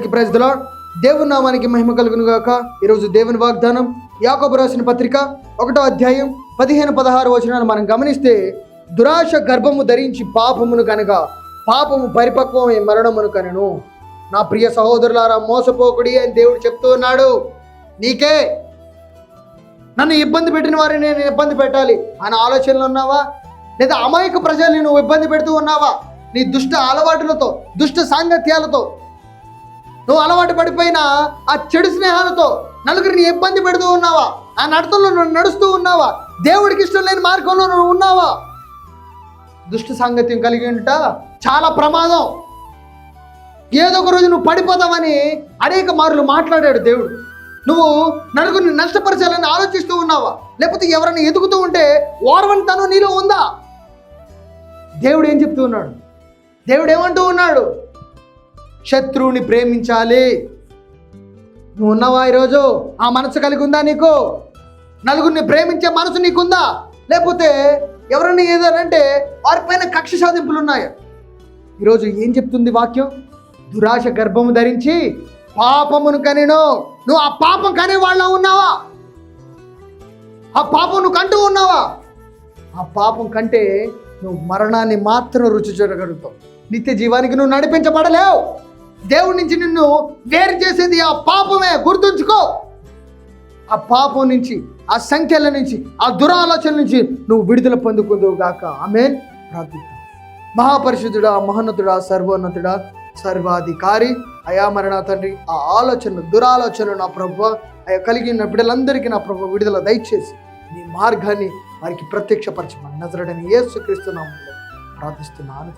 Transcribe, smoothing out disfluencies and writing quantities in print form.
అందరికీ praise the lord. దేవుని నామానికి మహిమ కలుగును గాక. ఈరోజు దేవుని వాగ్దానం యాకోబు రాసిన పత్రిక 1వ అధ్యాయం 15-16 వచనాలు మనం గమనిస్తే, దురాశ గర్భము ధరించి పాపమును కనుక పాపము పరిపక్వమై మరణమును కనెను. నా ప్రియ సహోదరులారా, మోసపోకుడి అని దేవుడు చెప్తూ ఉన్నాడు. నీకే నన్ను ఇబ్బంది పెట్టిన వారిని నేను ఇబ్బంది పెట్టాలి అనే ఆలోచనలు ఉన్నావా? లేదా అమాయక ప్రజల్ని నువ్వు ఇబ్బంది పెడుతూ ఉన్నావా? నీ దుష్ట అలవాటులతో, దుష్ట సాంగత్యాలతో నువ్వు అలవాటు పడిపోయిన ఆ చెడు స్నేహాలతో నలుగురిని ఇబ్బంది పెడుతూ ఉన్నావా? ఆ నడతల్లో నువ్వు నడుస్తూ ఉన్నావా? దేవుడికి ఇష్టం లేని మార్గంలో నువ్వు ఉన్నావా? దుష్ట సాంగత్యం కలిగి ఉంట చాలా ప్రమాదం. ఏదో ఒక రోజు నువ్వు పడిపోతావని అనేక మార్లు మాట్లాడాడు దేవుడు. నువ్వు నలుగురిని నష్టపరచాలని ఆలోచిస్తూ ఉన్నావా? లేకపోతే ఎవరైనా ఎదుగుతూ ఉంటే ఓర్వని తను నీలో ఉందా? దేవుడు ఏం చెప్తూ ఉన్నాడు? దేవుడు ఏమంటూ ఉన్నాడు? శత్రువుని ప్రేమించాలి. నువ్వు ఉన్నావా? ఈరోజు ఆ మనసు కలిగి ఉందా నీకు? నలుగురిని ప్రేమించే మనసు నీకుందా? లేకపోతే ఎవరైనా ఏదనంటే వారిపైన కక్ష సాధింపులు ఉన్నాయా? ఈరోజు ఏం చెప్తుంది వాక్యం? దురాశ గర్భము ధరించి పాపమును కనెను. నువ్వు ఆ పాపం కనే వాళ్ళ ఉన్నావా? ఆ పాపం నువ్వు కంటూ ఉన్నావా? ఆ పాపం కంటే నువ్వు మరణాన్ని మాత్రం రుచి చూడగలుగుతావు. నిత్య జీవానికి నువ్వు నడిపించబడలేవు. దేవుడి నుంచి నిన్ను వేరు చేసేది ఆ పాపమే. గుర్తుంచుకో. ఆ పాపం నుంచి, ఆ సంఖ్యల నుంచి, ఆ దురాలోచన నుంచి నువ్వు విడుదల పొందుకుందువు గాక. ఆమేన్. ప్రార్థిద్దాం. మహాపరిశుద్ధుడా, మహోన్నతుడా, సర్వోన్నతుడా, సర్వాధికారి అయా మరి నా తండ్రి, ఆ ఆలోచనలు, దురాలోచనలు నా ప్రభువా అయా కలిగిన బిడ్డలందరికీ నా ప్రభు విడుదల దయచేసి నీ మార్గాన్ని వారికి ప్రత్యక్షపరచమని నజరేయుడైన యేసుక్రీస్తు నామములో ప్రార్థిస్తున్నాను.